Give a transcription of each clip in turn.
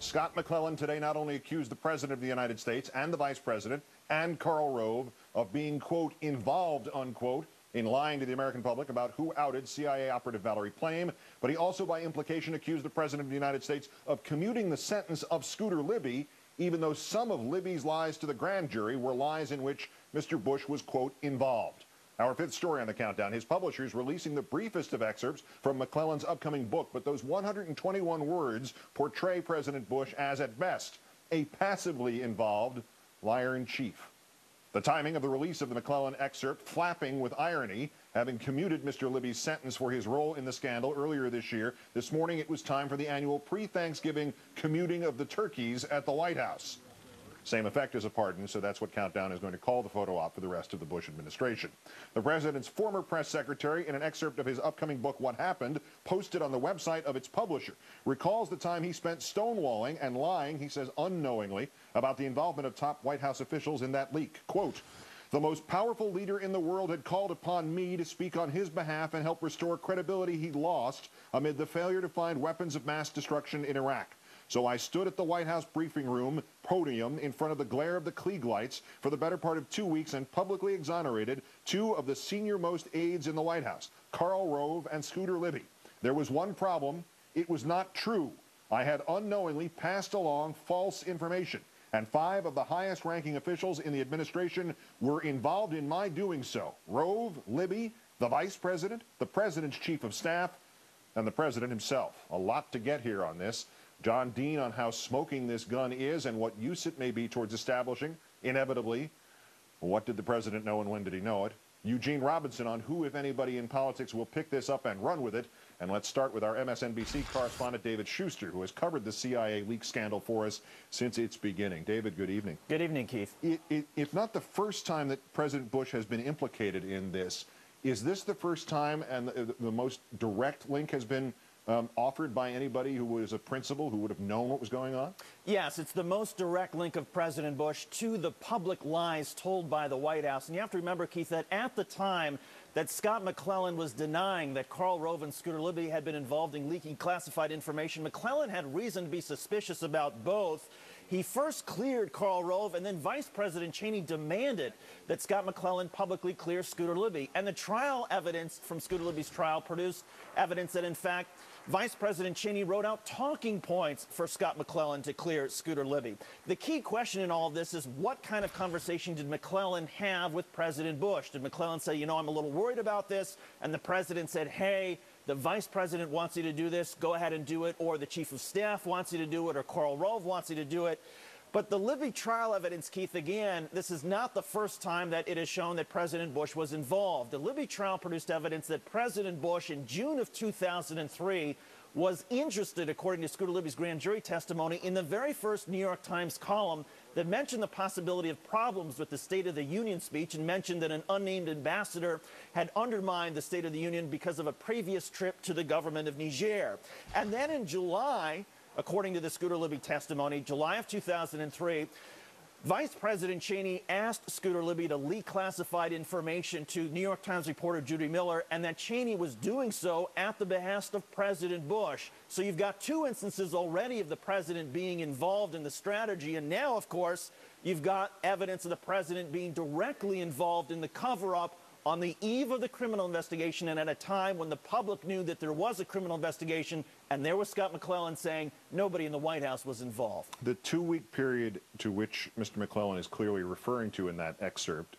Scott McClellan today not only accused the President of the United States and the Vice President and Karl Rove of being, quote, involved, unquote, in lying to the American public about who outed CIA operative Valerie Plame, but he also, by implication, accused the President of the United States of commuting the sentence of Scooter Libby, even though some of Libby's lies to the grand jury were lies in which Mr. Bush was, quote, involved. Our fifth story on the countdown, his publishers releasing the briefest of excerpts from McClellan's upcoming book, but those 121 words portray President Bush as, at best, a passively involved liar-in-chief. The timing of the release of the McClellan excerpt flapping with irony, having commuted Mr. Libby's sentence for his role in the scandal earlier this year. This morning it was time for the annual pre-Thanksgiving commuting of the turkeys at the White House. Same effect as a pardon, so that's what Countdown is going to call the photo op for the rest of the Bush administration. The president's former press secretary, in an excerpt of his upcoming book, What Happened, posted on the website of its publisher, recalls the time he spent stonewalling and lying, he says unknowingly, about the involvement of top White House officials in that leak. Quote, "The most powerful leader in the world had called upon me to speak on his behalf and help restore credibility he'd lost amid the failure to find weapons of mass destruction in Iraq. So I stood at the White House briefing room podium in front of the glare of the Klieg lights for the better part of 2 weeks and publicly exonerated two of the senior-most aides in the White House, Karl Rove and Scooter Libby. There was one problem. It was not true. I had unknowingly passed along false information, and 5 of the highest-ranking officials in the administration were involved in my doing so. Rove, Libby, the Vice President, the President's Chief of Staff, and the President himself." A lot to get here on this. John Dean on how smoking this gun is and what use it may be towards establishing, inevitably, what did the President know and when did he know it? Eugene Robinson on who, if anybody in politics, will pick this up and run with it. And let's start with our MSNBC correspondent, David Schuster, who has covered the CIA leak scandal for us since its beginning. David, good evening. Good evening, Keith. If not the first time that President Bush has been implicated in this, is this the first time and the most direct link has been offered by anybody who was a principal who would have known what was going on? Yes, it's the most direct link of President Bush to the public lies told by the White House. And you have to remember, Keith, that at the time that Scott McClellan was denying that Karl Rove and Scooter Libby had been involved in leaking classified information, McClellan had reason to be suspicious about both. He first cleared Karl Rove, and then Vice President Cheney demanded that Scott McClellan publicly clear Scooter Libby. And the trial evidence from Scooter Libby's trial produced evidence that, in fact, Vice President Cheney wrote out talking points for Scott McClellan to clear Scooter Libby. The key question in all of this is, what kind of conversation did McClellan have with President Bush? Did McClellan say, you know, I'm a little worried about this, and the President said, hey, the Vice President wants you to do this, go ahead and do it, or the Chief of Staff wants you to do it, or Karl Rove wants you to do it? But the Libby trial evidence, Keith, again, this is not the first time that it has shown that President Bush was involved. The Libby trial produced evidence that President Bush, in June of 2003, was interested, according to Scooter Libby's grand jury testimony, in the very first New York Times column that mentioned the possibility of problems with the State of the Union speech and mentioned that an unnamed ambassador had undermined the State of the Union because of a previous trip to the government of Niger. And then in July, according to the Scooter Libby testimony, July of 2003, Vice President Cheney asked Scooter Libby to leak classified information to New York Times reporter Judy Miller, and that Cheney was doing so at the behest of President Bush. So you've got 2 instances already of the president being involved in the strategy, and now, of course, you've got evidence of the president being directly involved in the cover-up on the eve of the criminal investigation and at a time when the public knew that there was a criminal investigation, and there was Scott McClellan saying nobody in the White House was involved. The 2-week period to which Mr. McClellan is clearly referring to in that excerpt,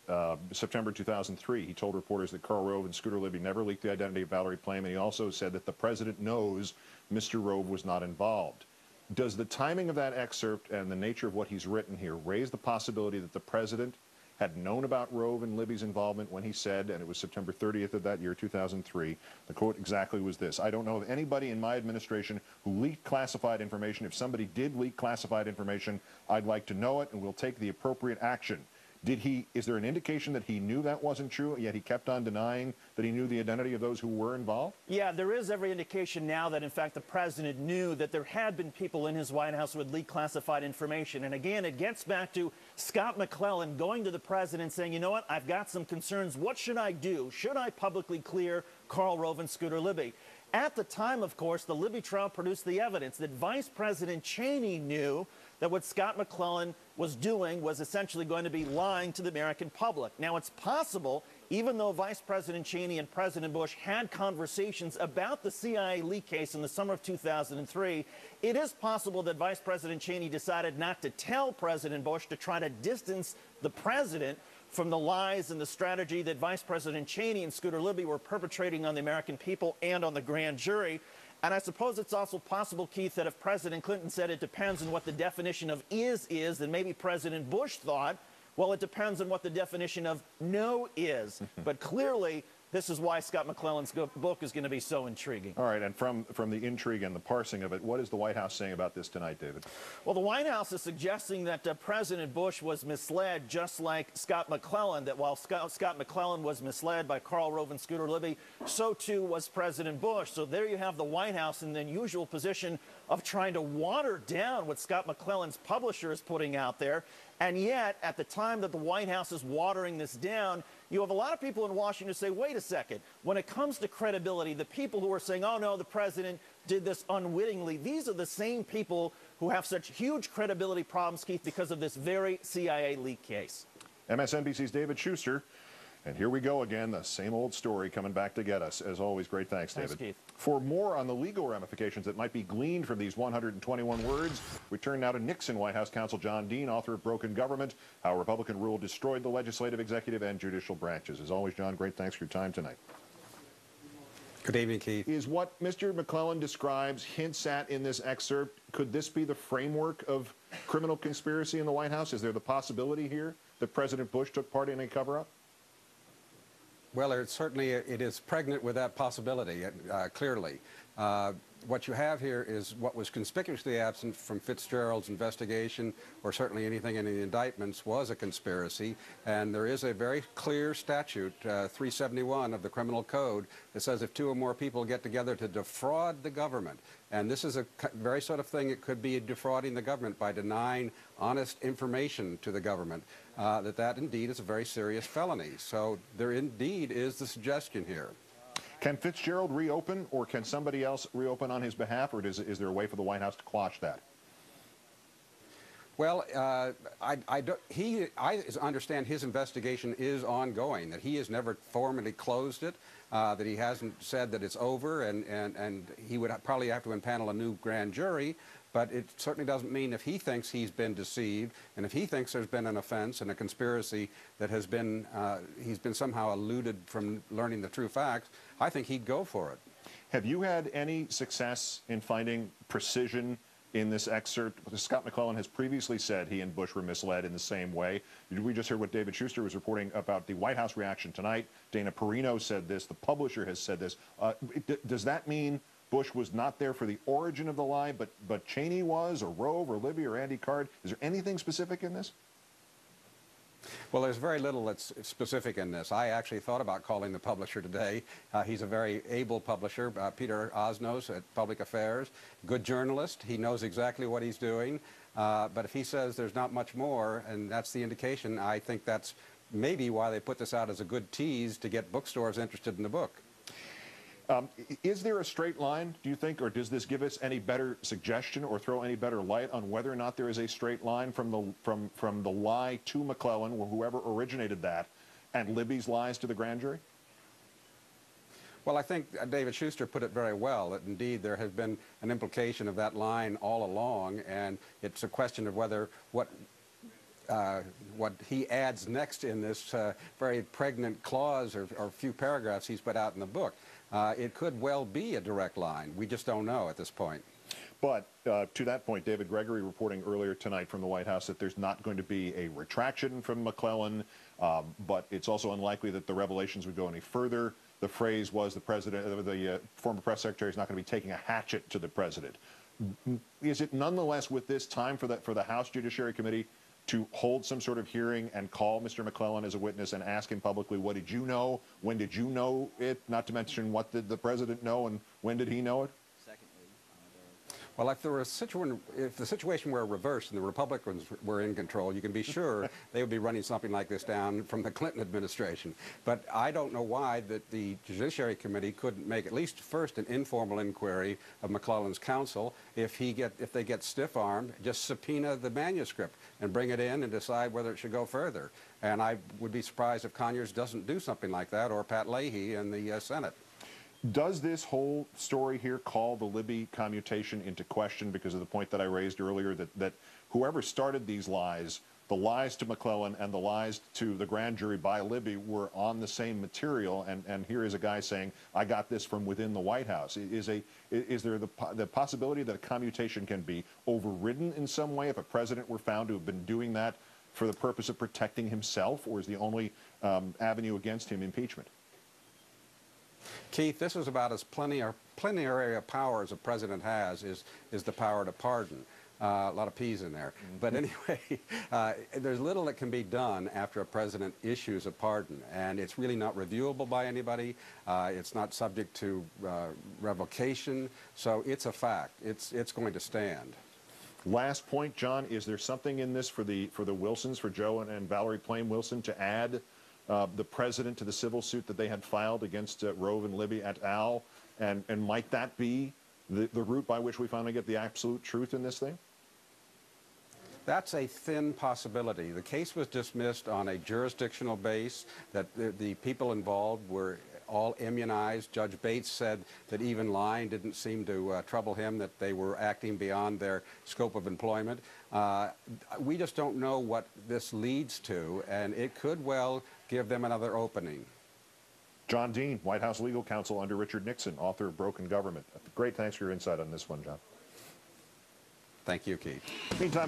September 2003, he told reporters that Karl Rove and Scooter Libby never leaked the identity of Valerie Plame, and he also said that the president knows Mr. Rove was not involved. Does the timing of that excerpt and the nature of what he's written here raise the possibility that the president had known about Rove and Libby's involvement when he said, and it was September 30th of that year, 2003, the quote exactly was this: "I don't know of anybody in my administration who leaked classified information. If somebody did leak classified information, I'd like to know it, and we'll take the appropriate action." Is there an indication that he knew that wasn't true, yet he kept on denying that he knew the identity of those who were involved? Yeah, there is every indication now that, in fact, the president knew that there had been people in his White House who had leaked classified information. And again, it gets back to Scott McClellan going to the president saying, you know what, I've got some concerns. What should I do? Should I publicly clear Karl Rove and Scooter Libby? At the time, of course, the Libby trial produced the evidence that Vice President Cheney knew that what Scott McClellan was doing was essentially going to be lying to the American public. Now, it's possible, even though Vice President Cheney and President Bush had conversations about the CIA leak case in the summer of 2003, it is possible that Vice President Cheney decided not to tell President Bush to try to distance the president from the lies and the strategy that Vice President Cheney and Scooter Libby were perpetrating on the American people and on the grand jury. And I suppose it's also possible, Keith, that if President Clinton said it depends on what the definition of is, then maybe President Bush thought, well, it depends on what the definition of no is. But clearly, this is why Scott McClellan's book is going to be so intriguing. All right, and from the intrigue and the parsing of it, what is the White House saying about this tonight, David? Well, the White House is suggesting that President Bush was misled, just like Scott McClellan, that while Scott McClellan was misled by Karl Rove and Scooter Libby, so too was President Bush. So there you have the White House in the unusual position of trying to water down what Scott McClellan's publisher is putting out there. And yet, at the time that the White House is watering this down, you have a lot of people in Washington who say, wait a second, when it comes to credibility, the people who are saying, oh, no, the president did this unwittingly, these are the same people who have such huge credibility problems, Keith, because of this very CIA leak case. MSNBC's David Schuster. And here we go again, the same old story coming back to get us. As always, great thanks, David. Thanks, Keith. For more on the legal ramifications that might be gleaned from these 121 words, we turn now to Nixon White House counsel John Dean, author of Broken Government, How Republican Rule Destroyed the Legislative, Executive, and Judicial Branches. As always, John, great thanks for your time tonight. Good evening, Keith. Is what Mr. McClellan describes, hints at in this excerpt, could this be the framework of criminal conspiracy in the White House? Is there the possibility here that President Bush took part in a cover-up? Well, it is pregnant with that possibility, clearly. What you have here is what was conspicuously absent from Fitzgerald's investigation, or certainly anything in the indictments, was a conspiracy. And there is a very clear statute, 371 of the Criminal Code, that says if two or more people get together to defraud the government, and this is a very sort of thing, it could be defrauding the government by denying honest information to the government, that indeed is a very serious felony. So there indeed is the suggestion here. Can Fitzgerald reopen, or can somebody else reopen on his behalf, or is there a way for the White House to quash that? Well, I understand his investigation is ongoing, that he has never formally closed it, that he hasn't said that it's over, and he would probably have to impanel a new grand jury. But it certainly doesn't mean if he thinks he's been deceived, and if he thinks there's been an offense and a conspiracy that has been, he's been somehow eluded from learning the true facts, I think he'd go for it. Have you had any success in finding precision in this excerpt? Scott McClellan has previously said he and Bush were misled in the same way. We just heard what David Schuster was reporting about the White House reaction tonight. Dana Perino said this. The publisher has said this. Does that mean Bush was not there for the origin of the lie, but Cheney was, or Rove, or Libby, or Andy Card? Is there anything specific in this? Well, there's very little that's specific in this. I actually thought about calling the publisher today. He's a very able publisher, Peter Osnos at Public Affairs, good journalist. He knows exactly what he's doing. But if he says there's not much more, and that's the indication, I think that's maybe why they put this out as a good tease to get bookstores interested in the book. Is there a straight line, do you think, or does this give us any better suggestion or throw any better light on whether or not there is a straight line from the lie to McClellan, or whoever originated that, and Libby's lies to the grand jury? Well, I think David Schuster put it very well, that indeed there has been an implication of that line all along, and it's a question of whether what he adds next in this very pregnant clause or few paragraphs he's put out in the book. It could well be a direct line. We just don't know at this point. But to that point, David Gregory reporting earlier tonight from the White House that there's not going to be a retraction from McClellan, but it's also unlikely that the revelations would go any further. The phrase was the former press secretary is not going to be taking a hatchet to the president. Is it nonetheless with this time for the House Judiciary Committee to hold some sort of hearing and call Mr. McClellan as a witness and ask him publicly, what did you know? When did you know it? Not to mention, what did the president know and when did he know it? Well, if the situation were reversed and the Republicans were in control, you can be sure they would be running something like this down from the Clinton administration. But I don't know why that the Judiciary Committee couldn't make at least first an informal inquiry of McClellan's counsel. If they get stiff-armed, just subpoena the manuscript and bring it in and decide whether it should go further. And I would be surprised if Conyers doesn't do something like that, or Pat Leahy in the Senate. Does this whole story here call the Libby commutation into question because of the point that I raised earlier, that whoever started these lies, the lies to McClellan and the lies to the grand jury by Libby, were on the same material, and here is a guy saying, I got this from within the White House. Is there the possibility that a commutation can be overridden in some way if a president were found to have been doing that for the purpose of protecting himself, or is the only avenue against him impeachment? Keith, this is about as plenary of power as a president has is the power to pardon. A lot of P's in there. But anyway, there's little that can be done after a president issues a pardon, and it's really not reviewable by anybody. It's not subject to revocation, so it's a fact. It's going to stand. Last point, John, is there something in this for the Wilsons, for Joe and Valerie Plame Wilson, to add the president to the civil suit that they had filed against Rove and Libby et al., and might that be the route by which we finally get the absolute truth in this thing? That's a thin possibility. The case was dismissed on a jurisdictional base, that the people involved were all immunized. Judge Bates said that even lying didn't seem to trouble him, that they were acting beyond their scope of employment. We just don't know what this leads to, and it could well give them another opening. John Dean, White House legal counsel under Richard Nixon, author of Broken Government. Great, thanks for your insight on this one, John. Thank you, Keith. Meantime.